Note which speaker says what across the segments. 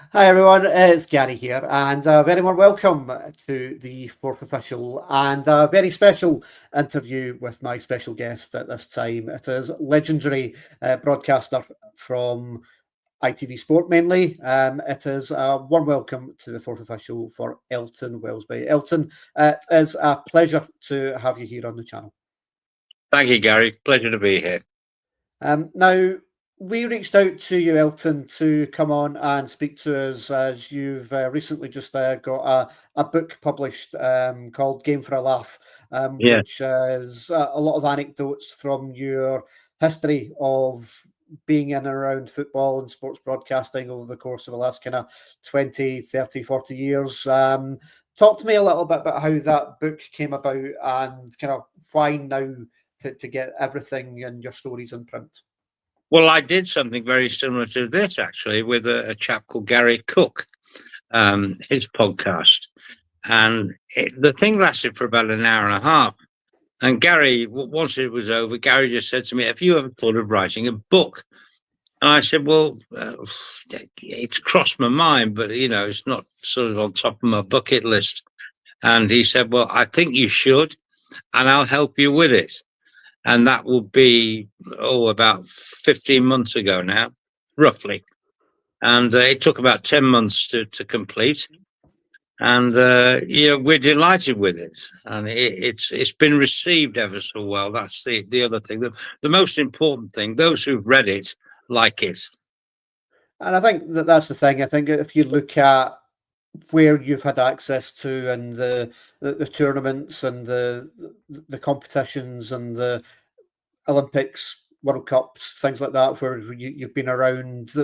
Speaker 1: Hi everyone, it's Gary here, and a very warm welcome to the fourth official and a very special interview with my special guest at this time. It is legendary broadcaster from ITV Sport mainly. It is a warm welcome to the fourth official for Elton Welsby. Elton, it is a pleasure to have you here on the channel.
Speaker 2: Thank you, Gary. Pleasure to be here.
Speaker 1: Now, we reached out to you, Elton, to come on and speak to us as you've recently just got a book published called Game for a Laugh,
Speaker 2: Yeah.
Speaker 1: which is a lot of anecdotes from your history of being in and around football and sports broadcasting over the course of the last kind of 20, 30, 40 years. Talk to me a little bit about how that book came about and kind of why now to get everything and your stories in print.
Speaker 2: Well, I did something very similar to this actually with a chap called Gary Cook, his podcast. And the thing lasted for about an hour and a half. And Gary, once it was over, Gary just said to me, "Have you ever thought of writing a book?" And I said, "Well, it's crossed my mind, but it's not sort of on top of my bucket list." And he said, "Well, I think you should, and I'll help you with it." And that will be about 15 months ago now, roughly. And it took about 10 months to complete. And we're delighted with it, and it's been received ever so well. That's the other thing. The most important thing: those who've read it like it.
Speaker 1: And I think that's the thing. I think if you look at where you've had access to and the tournaments and the competitions and the Olympics, World Cups, things like that, where you've been around,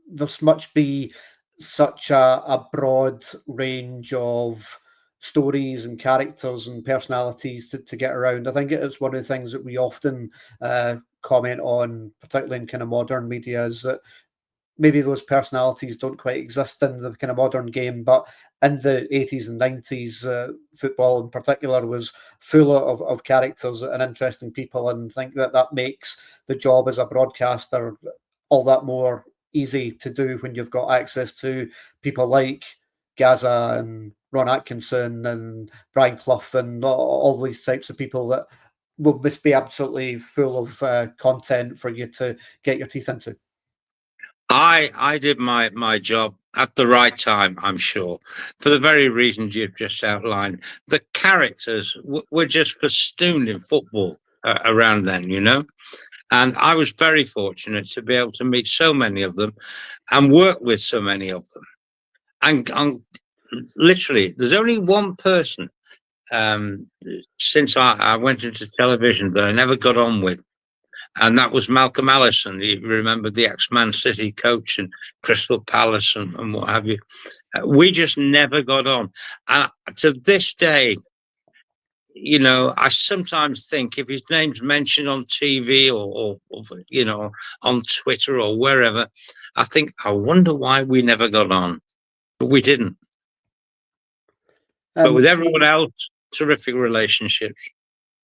Speaker 1: there's much be such a broad range of stories and characters and personalities to get around. I think it's one of the things that we often comment on, particularly in kind of modern media, is that maybe those personalities don't quite exist in the kind of modern game, but in the 80s and 90s, football in particular was full of characters and interesting people, and think that makes the job as a broadcaster all that more easy to do when you've got access to people like Gazza and Ron Atkinson and Brian Clough and all these types of people that will just be absolutely full of content for you to get your teeth into.
Speaker 2: I did my job at the right time, I'm sure, for the very reasons you've just outlined. The characters were just festooned in football around then. And I was very fortunate to be able to meet so many of them and work with so many of them. And literally, there's only one person um, since I went into television that I never got on with, and that was Malcolm Allison. You remember the ex-Man City coach and Crystal Palace and what have you. We just never got on. And to this day, I sometimes think if his name's mentioned on TV or on Twitter or wherever, I think, I wonder why we never got on. But we didn't. But with
Speaker 1: And
Speaker 2: everyone else, terrific relationships.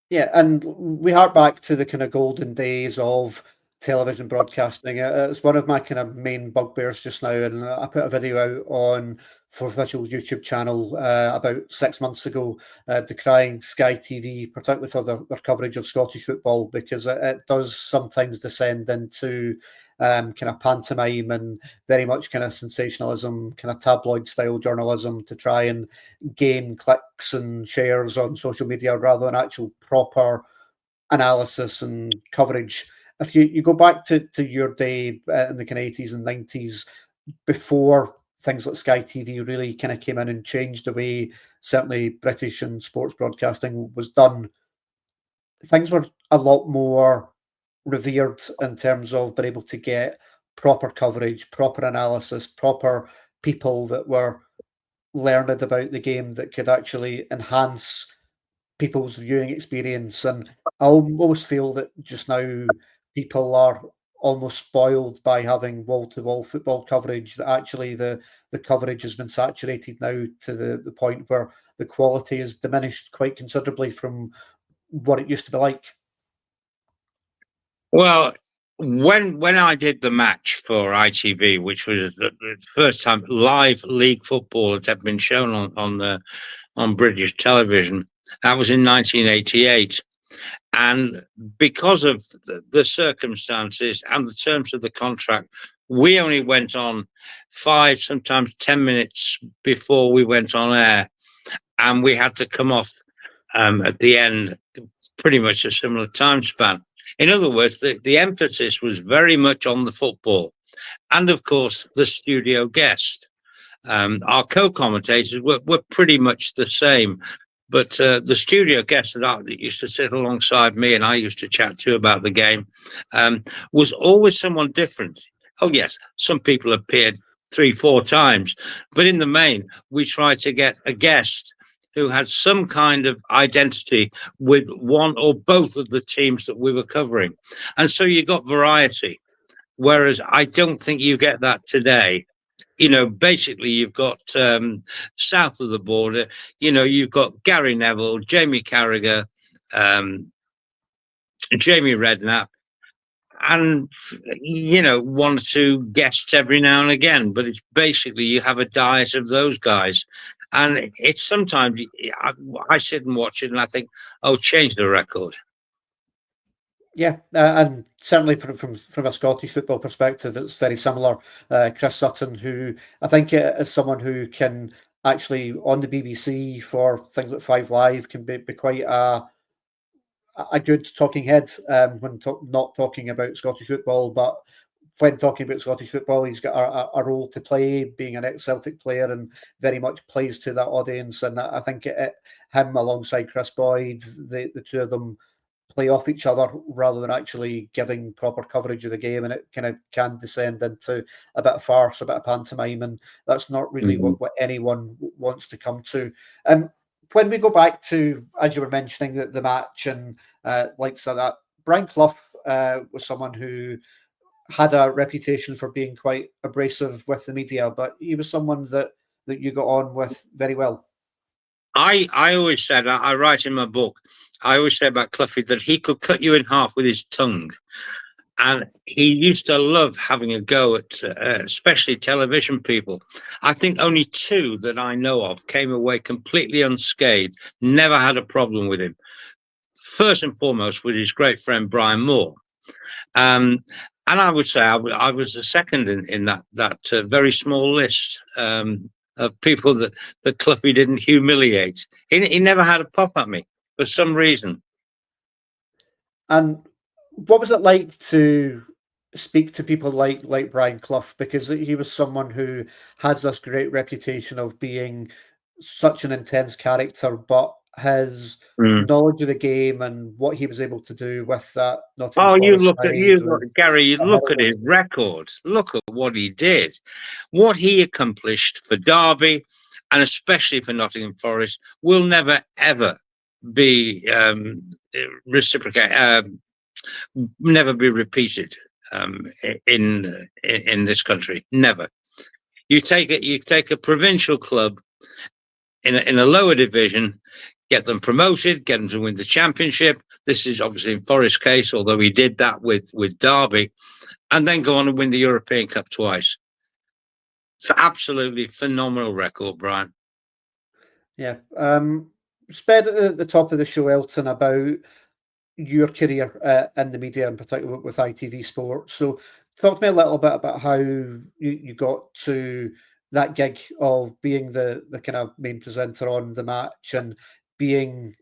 Speaker 1: yeah, and we hark back to the kind of golden days of television broadcasting. It's one of my kind of main bugbears just now, and I put a video out on for official YouTube channel about 6 months ago, decrying Sky TV, particularly for their coverage of Scottish football, because it does sometimes descend into kind of pantomime and very much kind of sensationalism, kind of tabloid style journalism to try and gain clicks and shares on social media rather than actual proper analysis and coverage. If you go back to your day in the kind of 80s and 90s, before things like Sky TV really kind of came in and changed the way certainly British and sports broadcasting was done, things were a lot more revered in terms of being able to get proper coverage, proper analysis, proper people that were learned about the game that could actually enhance people's viewing experience. And I almost feel that just now people are almost spoiled by having wall-to-wall football coverage, that actually the coverage has been saturated now to the point where the quality is diminished quite considerably from what it used to be like.
Speaker 2: Well, When I did the match for ITV, which was the first time live league football had ever been shown on British television, that was in 1988. And because of the circumstances and the terms of the contract, we only went on 5, sometimes 10 minutes before we went on air. And we had to come off at the end, pretty much a similar time span. In other words, the emphasis was very much on the football. And of course, the studio guest. Our co-commentators were pretty much the same, but the studio guest that used to sit alongside me and I used to chat to about the game was always someone different. Oh yes, some people appeared 3-4 times, but in the main, we tried to get a guest who had some kind of identity with one or both of the teams that we were covering, and so you got variety. Whereas I don't think you get that today. Basically you've got south of the border, you've got Gary Neville, Jamie Carragher, Jamie Redknapp, and, one or two guests every now and again. But it's basically you have a diet of those guys. And it's sometimes I sit and watch it and I think, oh, change the record.
Speaker 1: Yeah, and certainly from a Scottish football perspective, it's very similar. Chris Sutton, who I think is someone who can actually on the BBC for things like Five Live can be quite a good talking head when not talking about Scottish football, but when talking about Scottish football, he's got a role to play, being an ex-Celtic player, and very much plays to that audience. And I think him alongside Chris Boyd, the two of them play off each other rather than actually giving proper coverage of the game, and it kind of can descend into a bit of farce, a bit of pantomime, and that's not really what anyone wants to come to. When we go back to, as you were mentioning, the match and like so that, Brian Clough was someone who had a reputation for being quite abrasive with the media, but he was someone that you got on with very well.
Speaker 2: I always said, I write in my book, I always say about Cloughie that he could cut you in half with his tongue. And he used to love having a go at especially television people. I think only 2 that I know of came away completely unscathed, never had a problem with him. First and foremost was his great friend Brian Moore. And I would say I was the second in that very small list of people that Cloughie didn't humiliate. He never had a pop at me for some reason.
Speaker 1: And what was it like to speak to people like Brian Clough? Because he was someone who has this great reputation of being such an intense character, but his knowledge of the game and what he was able to do with that Nottingham Forest side.
Speaker 2: Gary, you look at his record. Look at what he did, what he accomplished for Derby, and especially for Nottingham Forest, will never ever be reciprocated. Never be repeated in this country. Never. You take a provincial club in a lower division, get them promoted, get them to win the championship. This is obviously in Forest's case, although he did that with Derby, and then go on and win the European Cup twice. It's an absolutely phenomenal record, Brian.
Speaker 1: Yeah. Spared at the top of the show, Elton, about your career in the media, in particular with ITV Sport. So talk to me a little bit about how you got to that gig of being the kind of main presenter on the match and being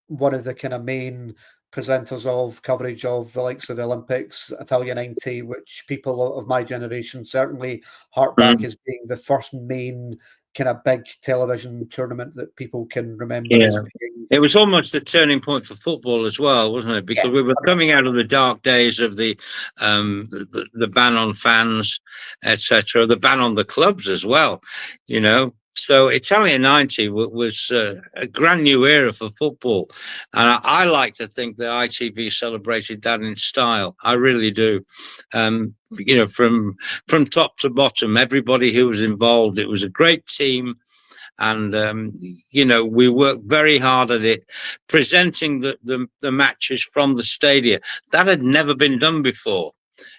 Speaker 1: one of the kind of main presenters of coverage of the likes of the Olympics, Italia 90, which people of my generation certainly hark back as being the first main kind of big television tournament that people can remember as being.
Speaker 2: It was almost the turning point for football as well, wasn't it? Because we were coming out of the dark days of the ban on fans, etc., the ban on the clubs as well, So Italia 90 was a brand new era for football. And I like to think that ITV celebrated that in style. I really do. From top to bottom, everybody who was involved, it was a great team. And, we worked very hard at it, presenting the matches from the stadia. That had never been done before.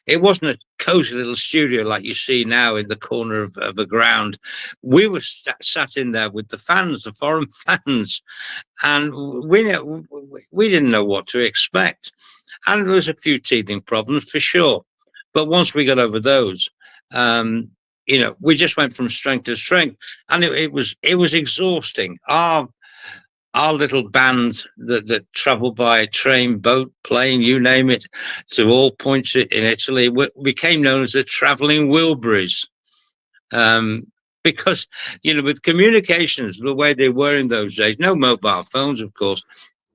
Speaker 2: It wasn't a cozy little studio like you see now in the corner of a ground. We were sat in there with the fans, the foreign fans, and we didn't know what to expect. And there was a few teething problems for sure, but once we got over those, we just went from strength to strength, and it was exhausting. Our little band that travelled by train, boat, plane, you name it, to all points in Italy, became known as the travelling Wilburys. Because, with communications the way they were in those days, no mobile phones, of course.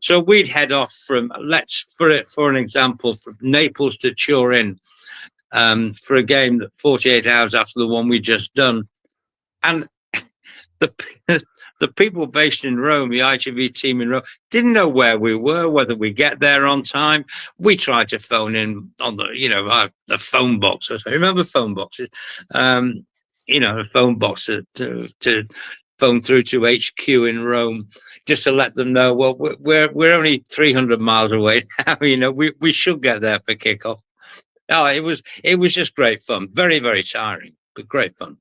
Speaker 2: So we'd head off from, for an example, from Naples to Turin for a game that 48 hours after the one we'd just done. And the the people based in Rome, the ITV team in Rome, didn't know where we were, whether we get there on time. We tried to phone in on the phone box. I remember phone boxes, a phone box to phone through to HQ in Rome, just to let them know, well, we're only 300 miles away now. We should get there for kickoff. Oh, it was just great fun. Very, very tiring, but great fun.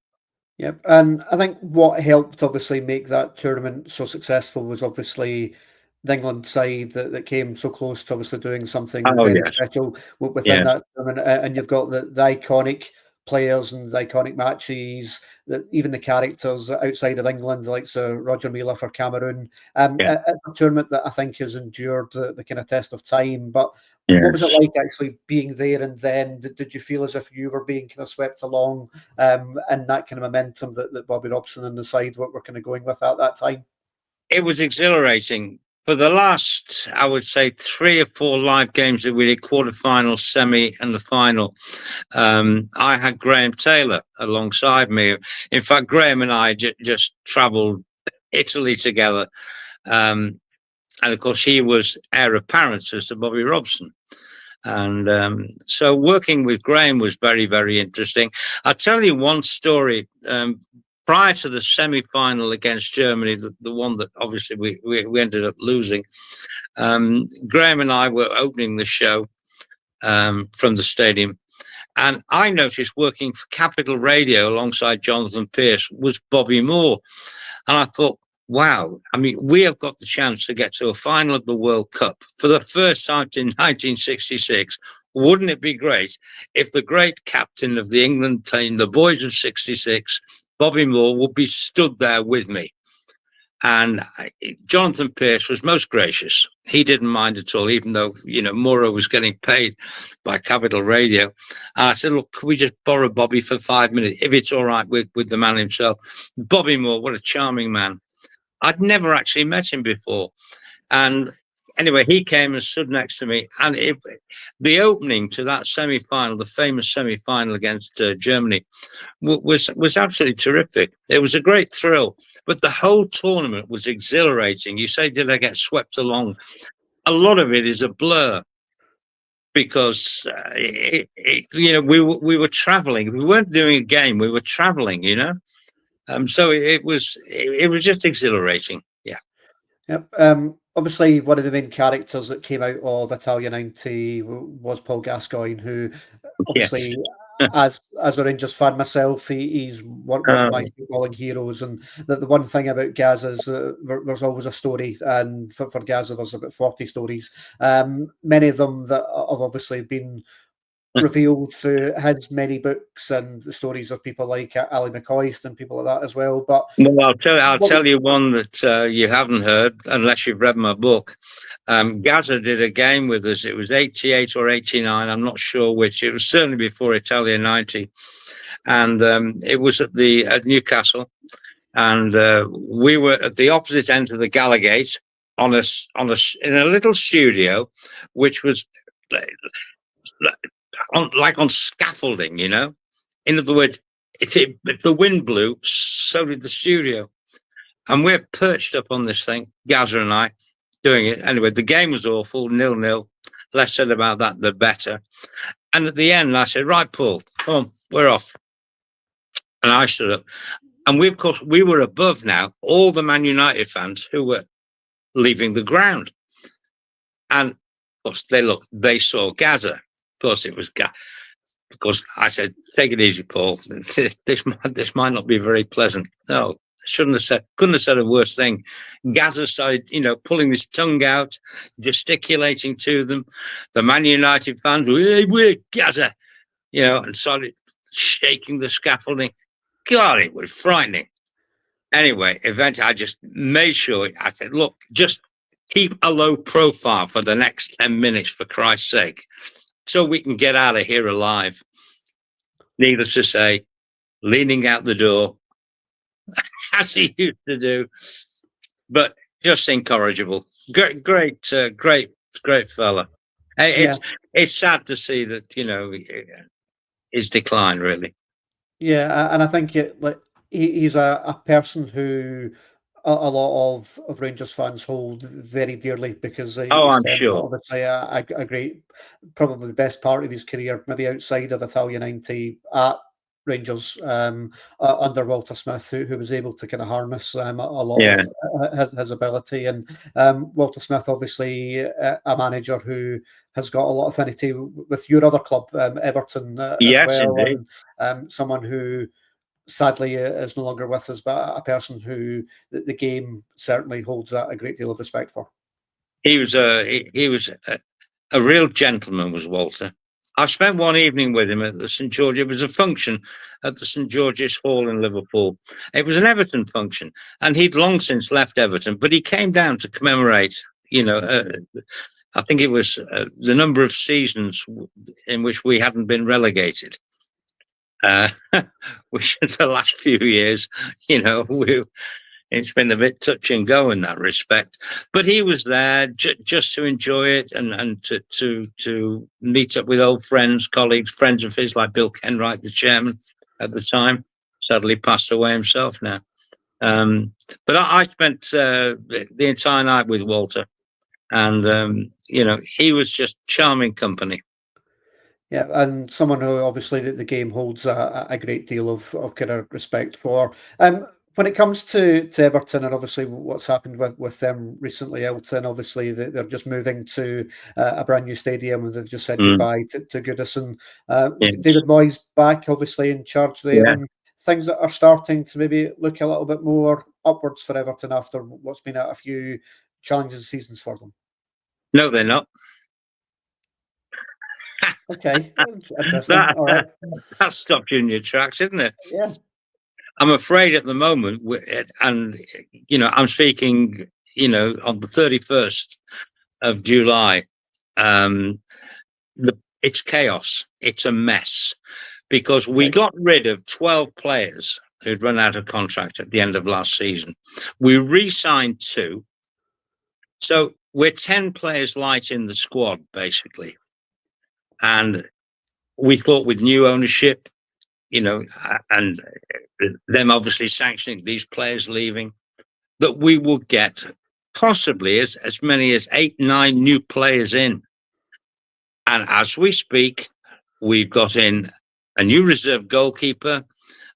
Speaker 1: Yep, and I think what helped obviously make that tournament so successful was obviously the England side that came so close to obviously doing something
Speaker 2: Oh
Speaker 1: very
Speaker 2: yes,
Speaker 1: special within
Speaker 2: yes,
Speaker 1: that tournament. And you've got the iconic players and the iconic matches, that even the characters outside of England, like Sir Roger Milla for Cameroon.
Speaker 2: yeah,
Speaker 1: A tournament that I think has endured the kind of test of time. But what was it
Speaker 2: yes.
Speaker 1: like actually being there? And then did you feel as if you were being kind of swept along and that kind of momentum that Bobby Robson and the side were kind of going with at that time?
Speaker 2: It was exhilarating. For the last, I would say, 3 or 4 live games that we did, quarterfinal, semi, and the final, I had Graham Taylor alongside me. In fact, Graham and I just travelled Italy together. And of course, he was heir apparent to Sir Bobby Robson. And so working with Graham was very, very interesting. I'll tell you one story. Prior to the semi-final against Germany, the one that obviously we ended up losing, Graham and I were opening the show from the stadium. And I noticed working for Capital Radio alongside Jonathan Pearce was Bobby Moore. And I thought, wow, I mean, we have got the chance to get to a final of the World Cup for the first time in 1966. Wouldn't it be great if the great captain of the England team, the boys of 66, Bobby Moore, would be stood there with me? And Jonathan Pearce was most gracious. He didn't mind at all, even though, Moore was getting paid by Capital Radio. And I said, look, can we just borrow Bobby for 5 minutes, if it's all right with the man himself? Bobby Moore, what a charming man. I'd never actually met him before. And anyway, he came and stood next to me. And the opening to that semi-final, the famous semi-final against Germany, was absolutely terrific. It was a great thrill. But the whole tournament was exhilarating. You say, did I get swept along? A lot of it is a blur, because we were traveling. We weren't doing a game. We were traveling. So it was just exhilarating. Yeah.
Speaker 1: Yep. Obviously, one of the main characters that came out of Italia '90 was Paul Gascoigne, who
Speaker 2: Yes.
Speaker 1: obviously, as a Rangers fan myself, he's one of my footballing heroes. And the one thing about Gazza is there's always a story, and for Gazza, there's about 40 stories. Many of them that have obviously been revealed through his many books and the stories of people like Ali McCoist and people like that as well. But
Speaker 2: Well, I'll
Speaker 1: what,
Speaker 2: tell you one that you haven't heard unless you've read my book. Gazza did a game with us. It was 88 or 89. I'm not sure which. It was certainly before Italia '90, and it was at Newcastle, and we were at the opposite end of the Gallagate in a little studio, which was on scaffolding. In other words, if the wind blew, so did the studio. And we're perched up on this thing, Gazza and I, doing it. Anyway, the game was awful, 0-0. Less said about that, the better. And at the end, I said, right, Paul, come on, we're off. And I stood up. And of course, we were above now all the Man United fans who were leaving the ground. And of course, they saw Gazza. Of course, it was Gazza. because I said, "Take it easy, Paul. This might not be very pleasant." No, couldn't have said a worse thing. Gazza started, pulling his tongue out, gesticulating to them. The Man United fans were, "Hey, we're Gazza," and started shaking the scaffolding. God, it was frightening. Anyway, eventually I just made sure, I said, "Look, just keep a low profile for the next 10 minutes, for Christ's sake, so we can get out of here alive." Needless to say, leaning out the door, as he used to do, but just incorrigible. Great fella.
Speaker 1: Yeah.
Speaker 2: It's sad to see that, his decline, really.
Speaker 1: Yeah, and I think he's a person who a lot of Rangers fans hold very dearly because
Speaker 2: Oh,
Speaker 1: he
Speaker 2: I'm
Speaker 1: spent
Speaker 2: sure.
Speaker 1: obviously a great, probably the best part of his career, maybe outside of Italia 90 at Rangers under Walter Smith, who was able to kind of harness a lot
Speaker 2: Yeah.
Speaker 1: of his ability. And Walter Smith, obviously a manager who has got a lot of affinity with your other club, Everton, as
Speaker 2: Yes,
Speaker 1: well,
Speaker 2: indeed.
Speaker 1: and someone who sadly is no longer with us, but a person who the game certainly holds a great deal of respect for.
Speaker 2: He was a real gentleman, was Walter. I spent one evening with him at the St George. It was a function at the St George's Hall in Liverpool. It was an Everton function, and he'd long since left Everton, but he came down to commemorate. I think it was the number of seasons in which we hadn't been relegated. Which in the last few years, it's been a bit touch and go in that respect. But he was there just to enjoy it and to meet up with old friends, colleagues, friends of his, like Bill Kenwright, the chairman at the time, sadly passed away himself now. But I spent the entire night with Walter, and he was just charming company.
Speaker 1: Yeah, and someone who obviously the game holds a great deal of kind of respect for. When it comes to Everton and obviously what's happened with them recently, Elton, obviously they're just moving to a brand new stadium and they've just said goodbye to Goodison.
Speaker 2: Yeah.
Speaker 1: David Moyes back, obviously in charge there,
Speaker 2: Yeah.
Speaker 1: and things that are starting to maybe look a little bit more upwards for Everton after what's been a few challenging seasons for them.
Speaker 2: No, they're not.
Speaker 1: Okay, interesting.
Speaker 2: that,
Speaker 1: All right.
Speaker 2: that stopped you in your tracks, isn't it?
Speaker 1: Yeah.
Speaker 2: I'm afraid at the moment, and I'm speaking, on the 31st of July. Um, it's chaos. It's a mess because we
Speaker 1: Okay.
Speaker 2: got rid of 12 players who'd run out of contract at the end of last season. We re-signed 2, so we're 10 players light in the squad basically, and we thought with new ownership, and them obviously sanctioning these players leaving, that we would get possibly as many as 8, 9 new players in. And as we speak, we've got in a new reserve goalkeeper,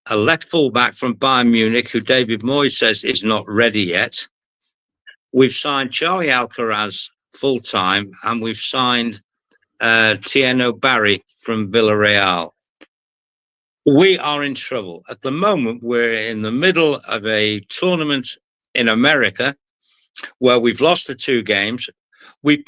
Speaker 2: a left fullback from Bayern Munich, who David Moyes says is not ready yet. We've signed Charlie Alcaraz full time, and we've signed Tieno Barry from Villarreal. We are in trouble. At the moment, we're in the middle of a tournament in America where we've lost the 2 games. We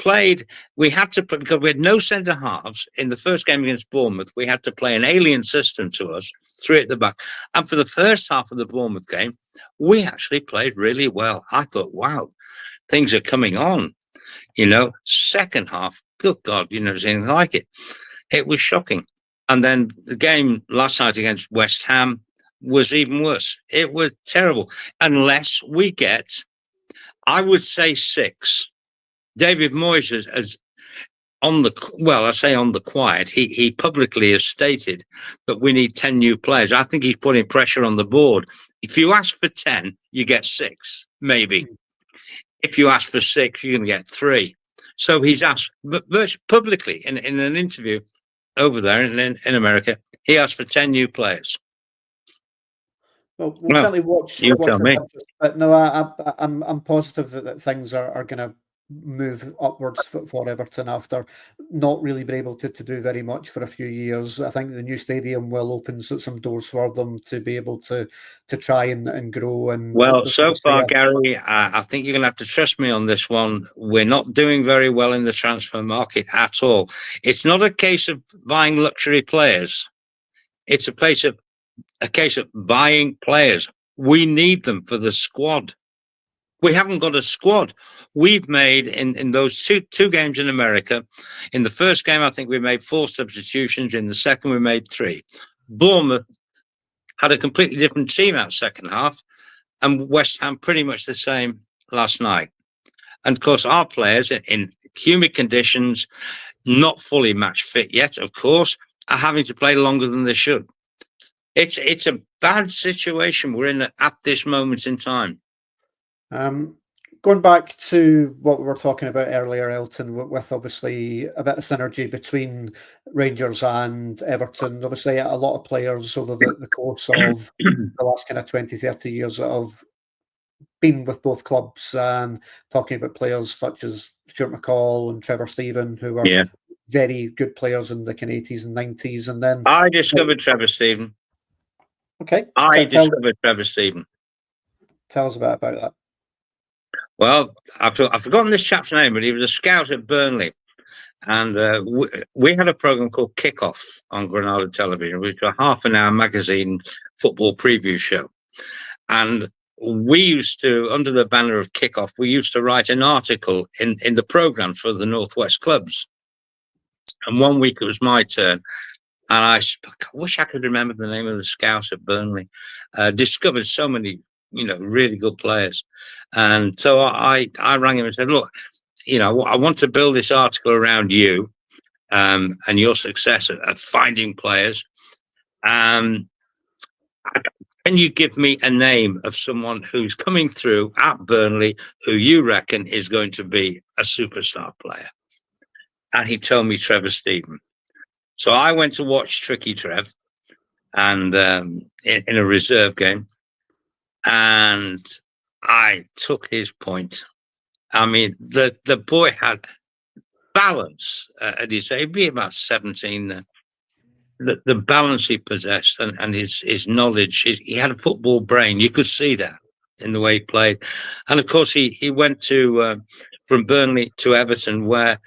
Speaker 2: had to, because we had no centre halves in the first game against Bournemouth, we had to play an alien system to us, 3 at the back. And for the first half of the Bournemouth game, we actually played really well. I thought, wow, things are coming on. Second half, good God, you never seen anything like it. It was shocking. And then the game last night against West Ham was even worse. It was terrible. Unless we get, I would say 6. David Moyes has on the quiet, he publicly has stated that we need 10 new players. I think he's putting pressure on the board. If you ask for 10, you get 6, maybe. If you ask for 6, you're going to get 3. So he's asked, but publicly in an interview over there in America, he asked for 10 new players.
Speaker 1: Well, we'll
Speaker 2: Well,
Speaker 1: certainly watch
Speaker 2: you tell
Speaker 1: with
Speaker 2: me.
Speaker 1: interest. But no, I'm positive that things are going to move upwards for Everton after not really being able to do very much for a few years. I think the new stadium will open some doors for them to be able to try and grow. And
Speaker 2: Well,
Speaker 1: there's
Speaker 2: so
Speaker 1: obviously
Speaker 2: far, Gary, I think you're going to have to trust me on this one. We're not doing very well in the transfer market at all. It's not a case of buying luxury players. It's a case of buying players. We need them for the squad. We haven't got a squad. We've made in those two games in America. In the first game, I think we made 4 substitutions. In the second, we made 3. Bournemouth had a completely different team out second half, and West Ham pretty much the same last night. And of course, our players in humid conditions, not fully match fit yet, of course, are having to play longer than they should. It's a bad situation we're in at this moment in time.
Speaker 1: Going back to what we were talking about earlier, Elton, with obviously a bit of synergy between Rangers and Everton. Obviously, a lot of players over the course of the last kind of 20, 30 years that have been with both clubs, and talking about players such as Stuart McCall and Trevor Stephen, who were
Speaker 2: Yeah.
Speaker 1: very good players in the kind of 80s and 90s. And then,
Speaker 2: I discovered Trevor Stephen.
Speaker 1: okay,
Speaker 2: I discovered Trevor Stephen.
Speaker 1: Tell us about that.
Speaker 2: Well, I've forgotten this chap's name, but he was a scout at Burnley. And we had a program called Kickoff on Granada Television, which was a half-an-hour magazine football preview show. And we used to, under the banner of Kickoff, we used to write an article in the program for the Northwest clubs. And one week it was my turn. And I wish I could remember the name of the scout at Burnley. Discovered so many, really good players. And so I rang him and said, look, I want to build this article around you and your success at finding players. Can you give me a name of someone who's coming through at Burnley who you reckon is going to be a superstar player? And he told me Trevor Stephen. So I went to watch Tricky Trev and in a reserve game, and I took his point. I mean, the boy had balance at his age, be about 17 then. The balance he possessed and his knowledge, he had a football brain. You could see that in the way he played. And of course, he went to from Burnley to Everton, where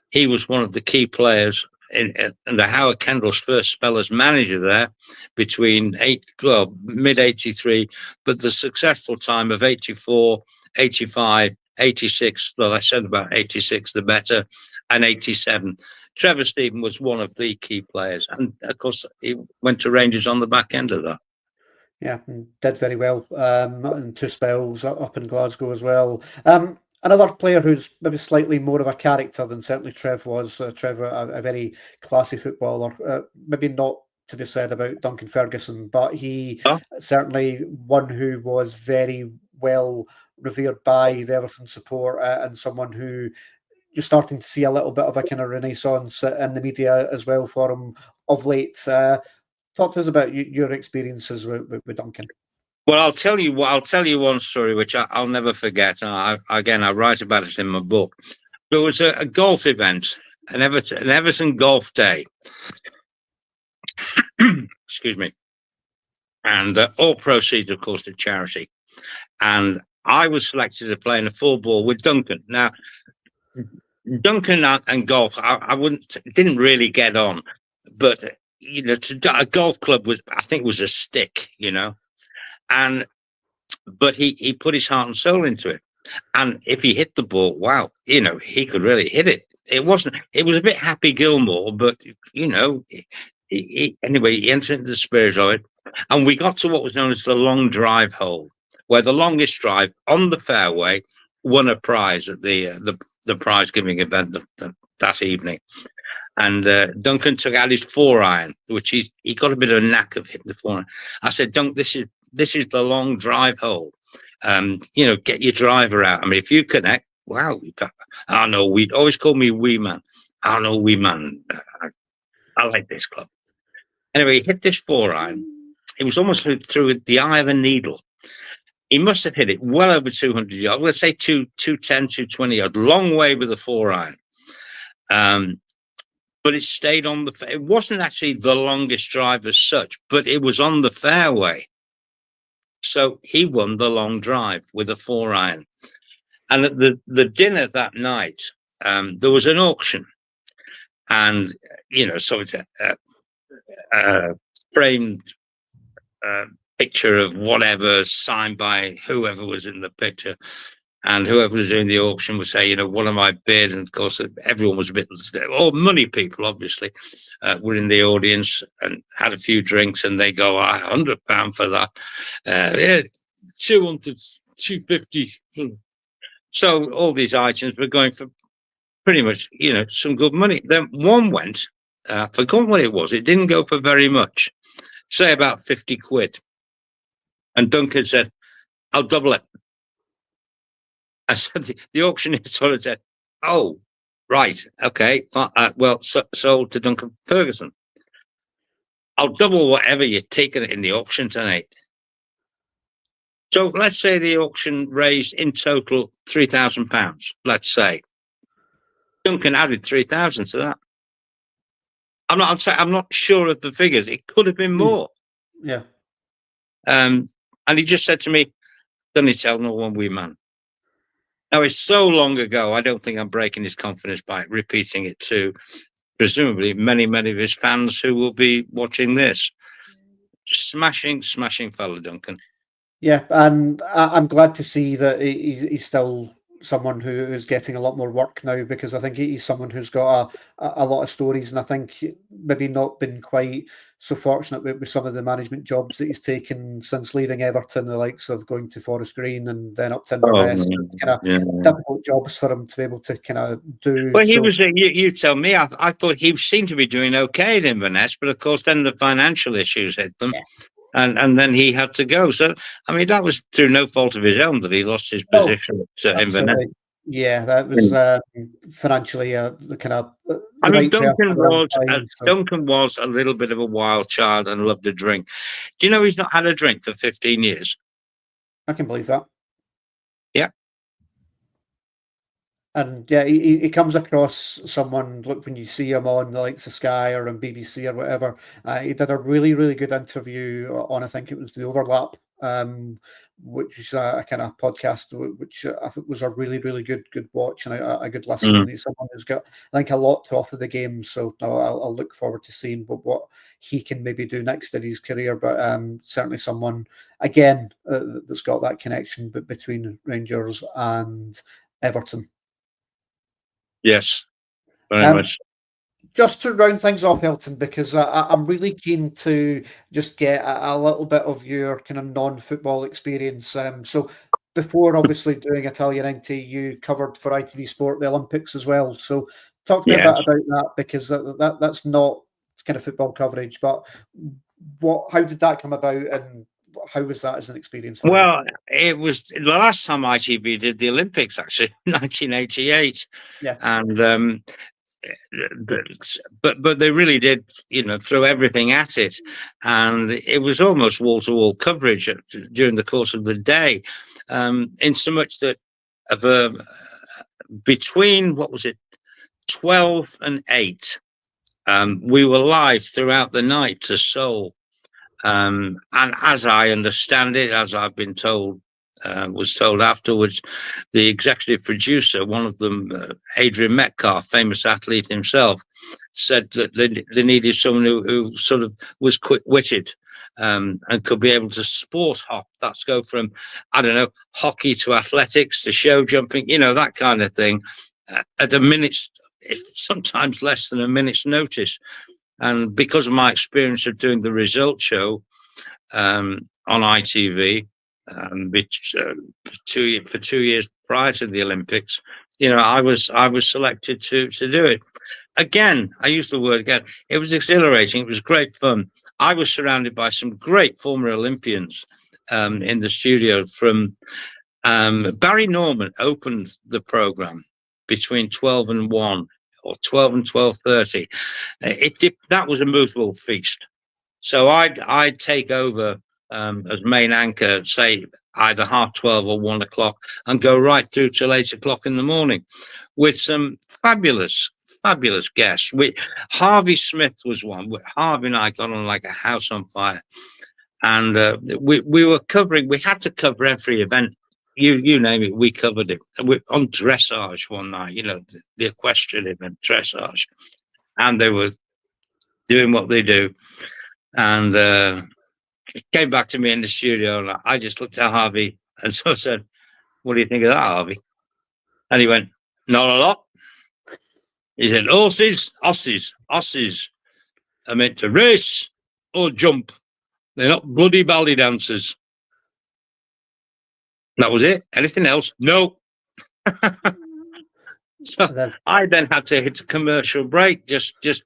Speaker 2: he was one of the key players under Howard Kendall's first spell as manager there between mid 83, but the successful time of 84, 85, 86, well, I said about 86, the better, and 87. Trevor Stephen was one of the key players. And of course, he went to Rangers on the back end of that.
Speaker 1: Yeah, did very well in 2 spells up in Glasgow as well. Another player who's maybe slightly more of a character than certainly Trev was. Trevor, a very classy footballer. Maybe not to be said about Duncan Ferguson, but he certainly one who was very well revered by the Everton support and someone who you're starting to see a little bit of a kind of renaissance in the media as well for him of late. Talk to us about your experiences with Duncan.
Speaker 2: Well, I'll tell you one story which I'll never forget. And I write about it in my book. There was a golf event, an Everton golf day. Excuse me. And all proceeds, of course, to charity. And I was selected to play in a 4-ball with Duncan. Now, Duncan and golf, I didn't really get on, but a golf club was a stick, but he put his heart and soul into it. And if he hit the ball, wow, he could really hit it. It was a bit Happy Gilmore, but anyway, he entered into the spirit of it. And we got to what was known as the long drive hole, where the longest drive on the fairway won a prize at the prize giving event that evening. And Duncan took out his 4-iron, which he got a bit of a knack of hitting the 4-iron. I said, Dunk, this is the long drive hole. Get your driver out. I mean, if you connect, wow. I know, we'd always call me wee man. I know, wee man. I like this club. Anyway, he hit this 4-iron. It was almost through the eye of a needle. he must have hit it well over 200 yards. Let's say 210, 220 yards. Long way with a 4-iron. But it stayed on the. It wasn't actually the longest drive as such, but it was on the fairway. So he won the long drive with a 4-iron. And at the dinner that night, there was an auction, and so it's a framed picture of whatever signed by whoever was in the picture, and whoever was doing the auction would say, what am I bid? And of course, everyone was a bit, all money people obviously were in the audience and had a few drinks, and they go, £100 for that, 200, 250. So all these items were going for pretty much, some good money. Then one went, I forgot what it was. It didn't go for very much, say about 50 quid. And Duncan said, I'll double it. I said, the auctioneer sort of said, oh, right, okay, sold to Duncan Ferguson. I'll double whatever you're taking it in the auction tonight. So let's say the auction raised in total £3,000, let's say. Duncan added 3,000 to that. I'm not sure of the figures. It could have been more.
Speaker 1: Yeah.
Speaker 2: And he just said to me, don't you tell no one, wee man. Now, it's so long ago, I don't think I'm breaking his confidence by repeating it to, presumably, many, many of his fans who will be watching this. Smashing fella, Duncan.
Speaker 1: Yeah, and I'm glad to see that he's still someone who is getting a lot more work now, because I think he's someone who's got a lot of stories, and I think maybe not been quite so fortunate with some of the management jobs that he's taken since leaving Everton, the likes of going to Forest Green and then up to Inverness. Kind of difficult jobs for him to be able to kind of do.
Speaker 2: Well, he was. You tell me. I thought he seemed to be doing okay at Inverness, but of course, then the financial issues hit them. Yeah. And then he had to go. So, I mean, that was through no fault of his own that he lost his position at Inverness.
Speaker 1: Yeah, that was financially the kind of.
Speaker 2: I mean, Duncan was a little bit of a wild child and loved a drink. Do you know he's not had a drink for 15 years?
Speaker 1: I can believe that.
Speaker 2: Yeah.
Speaker 1: And yeah, he comes across someone, look, when you see him on the likes of Sky or on BBC or whatever, he did a really, really good interview on, I think it was The Overlap, which is a kind of podcast, which I think was a really, really good watch and a good listen. And he's someone who's got, I think, a lot to offer the game. So no, I'll look forward to seeing what he can maybe do next in his career. But certainly someone, again, that's got that connection between Rangers and Everton.
Speaker 2: Yes, very much.
Speaker 1: Just to round things off, Elton, because I'm really keen to just get a little bit of your kind of non-football experience. So before obviously doing Italia 90, you covered for ITV Sport the Olympics as well. So talk to me a bit about that, because that's not kind of football coverage, but how did that come about, and how was that as an experience for you?
Speaker 2: It was the last time ITV did the Olympics, actually, 1988.
Speaker 1: Yeah.
Speaker 2: And but they really did, throw everything at it, and it was almost wall-to-wall coverage during the course of the day, in so much that between 12 and 8, we were live throughout the night to Seoul. And as I understand it, as I've been told, was told afterwards, the executive producer, one of them, Adrian Metcalf, famous athlete himself, said that they needed someone who sort of was quick-witted and could be able to sport hop. That's go from, I don't know, hockey to athletics to show jumping, that kind of thing, at a minute's, if sometimes less than a minute's notice. And because of my experience of doing the result show on ITV, for 2 years prior to the Olympics, I was selected to do it. Again, I use the word again. It was exhilarating. It was great fun. I was surrounded by some great former Olympians in the studio. From Barry Norman opened the program between 12 and 1 or 12 and 12:30. That was a movable feast. So I'd take over as main anchor, say either 12:30 or 1:00, and go right through till 8:00 in the morning, with some fabulous guests. Harvey Smith was one. Harvey and I got on like a house on fire, and we were covering. We had to cover every event. You name it, we covered it. On dressage one night, the equestrian event, dressage, and they were doing what they do, and came back to me in the studio, and I just looked at Harvey and so said, "What do you think of that, Harvey?" And he went, "Not a lot." He said, horses are meant to race or jump. They're not bloody ballet dancers." That was it. Anything else? No. So I then had to hit a commercial break, just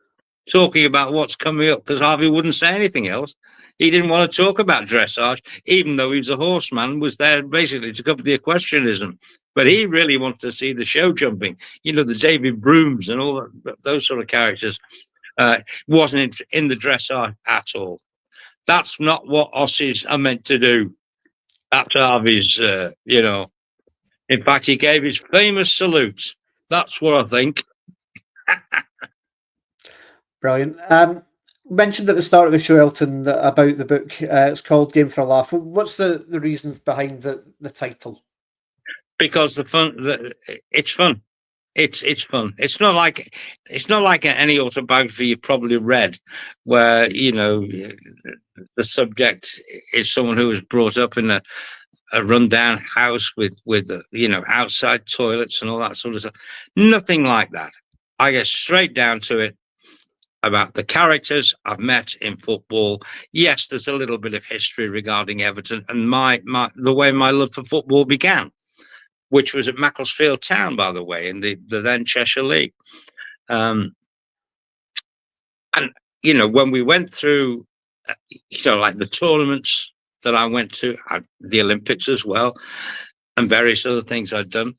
Speaker 2: talking about what's coming up, because Harvey wouldn't say anything else. He didn't want to talk about dressage, even though he was a horseman, was there basically to cover the equestrianism. But he really wanted to see the show jumping, the David Brooms and all those sort of characters. Wasn't in the dressage at all. That's not what Aussies are meant to do. That's Harvey's, In fact, he gave his famous salute. That's what I think.
Speaker 1: Brilliant. Mentioned at the start of the show, Elton, about the book. It's called Game for a Laugh. What's the reason behind the title?
Speaker 2: Because it's fun. It's fun. It's not like any autobiography you've probably read, where the subject is someone who was brought up in a rundown house with outside toilets and all that sort of stuff. Nothing like that. I get straight down to it about the characters I've met in football. Yes, there's a little bit of history regarding Everton and the way my love for football began, which was at Macclesfield Town, by the way, in the then Cheshire League. And when we went through, like the tournaments that I went to, the Olympics as well, and various other things I'd done,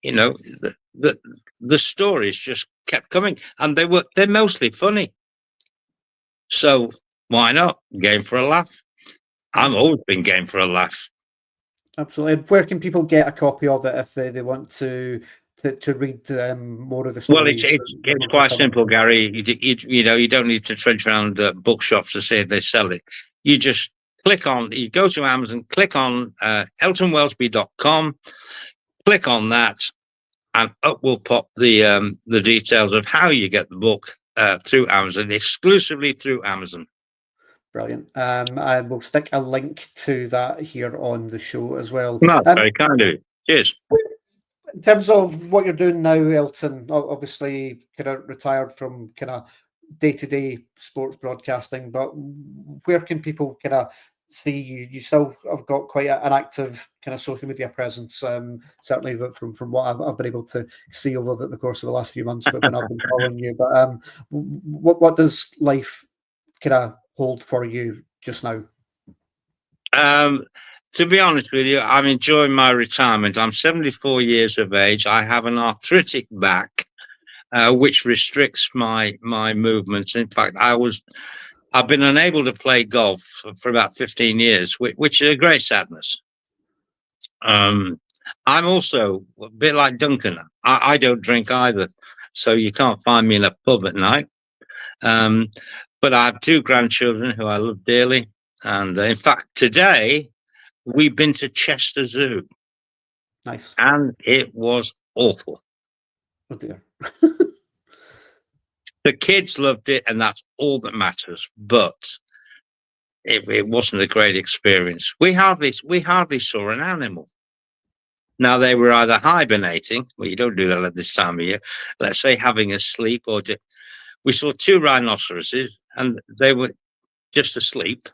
Speaker 2: the stories just kept coming, and they're mostly funny. So why not? Game for a laugh. I've always been game for a laugh.
Speaker 1: Absolutely. And where can people get a copy of it if they want to read more of the stories?
Speaker 2: Well, it's quite simple, Gary. You don't need to trudge around bookshops to see if they sell it. You just you go to Amazon, click on eltonwelsby.com, click on that, and up will pop the details of how you get the book through Amazon, exclusively through Amazon.
Speaker 1: Brilliant. I will stick a link to that here on the show as well.
Speaker 2: No, very kind of you. Cheers.
Speaker 1: In terms of what you're doing now, Elton, obviously kind of retired from kind of day-to-day sports broadcasting, but where can people kind of see you? You still have got quite an active kind of social media presence, certainly from what I've been able to see over the course of the last few months when I've been following you. But what does life kind of hold for you just now?
Speaker 2: To be honest with you, I'm enjoying my retirement. I'm 74 years of age. I have an arthritic back, which restricts my movements. In fact, I've been unable to play golf for about 15 years, which is a great sadness. I'm also a bit like Duncan. I don't drink either, so you can't find me in a pub at night. But I have 2 grandchildren who I love dearly. And in fact, today, we've been to Chester Zoo.
Speaker 1: Nice.
Speaker 2: And it was awful.
Speaker 1: Oh dear.
Speaker 2: The kids loved it, and that's all that matters. But it wasn't a great experience. We hardly saw an animal. Now, they were either hibernating, well, you don't do that at this time of year, let's say having a sleep, we saw 2 rhinoceroses, and they were just asleep.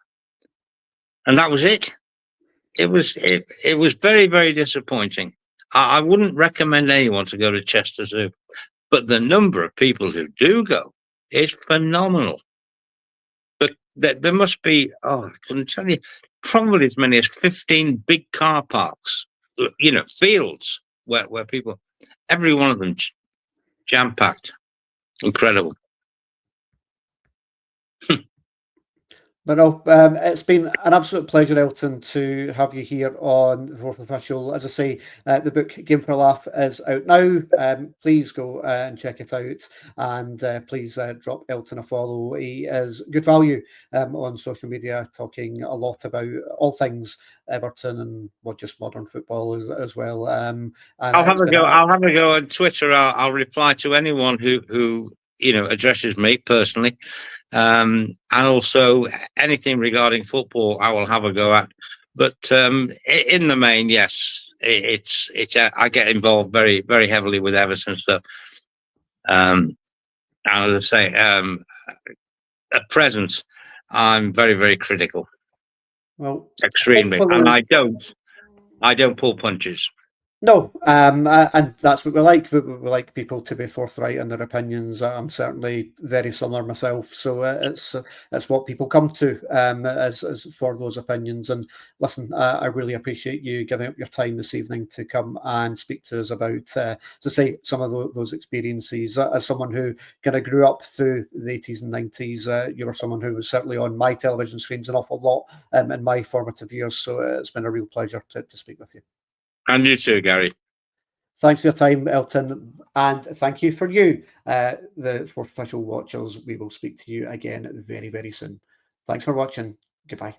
Speaker 2: And that was it. It was very, very disappointing. I wouldn't recommend anyone to go to Chester Zoo, but the number of people who do go is phenomenal. But there must be, I couldn't tell you, probably as many as 15 big car parks, fields where people, every one of them jam-packed. Incredible.
Speaker 1: But no, it's been an absolute pleasure, Elton, to have you here on the Fourth Official. As I say, the book Game for a Laugh is out now. Please go and check it out, and please drop Elton a follow. He is good value on social media, talking a lot about all things Everton and not just modern football as well. And
Speaker 2: I'll have
Speaker 1: it's
Speaker 2: a
Speaker 1: been
Speaker 2: go. I'll have a go on Twitter. I'll reply to anyone who addresses me personally, and also anything regarding football. I will have a go at. But in the main, yes, it's. I get involved very very heavily with Everton stuff. And as I say, at present, I'm very very critical,
Speaker 1: well,
Speaker 2: extremely, and
Speaker 1: hopefully.
Speaker 2: I don't pull punches.
Speaker 1: No, and that's what we like. We like people to be forthright in their opinions. I'm certainly very similar myself, so it's what people come to as for those opinions. And listen, I really appreciate you giving up your time this evening to come and speak to us about, to say, some of those experiences. As someone who kind of grew up through the 80s and 90s, you were someone who was certainly on my television screens an awful lot in my formative years. So it's been a real pleasure to speak with you.
Speaker 2: And you too, Gary.
Speaker 1: Thanks for your time, Elton, and thank you for you, the for official watchers. We will speak to you again very, very soon. Thanks for watching. Goodbye.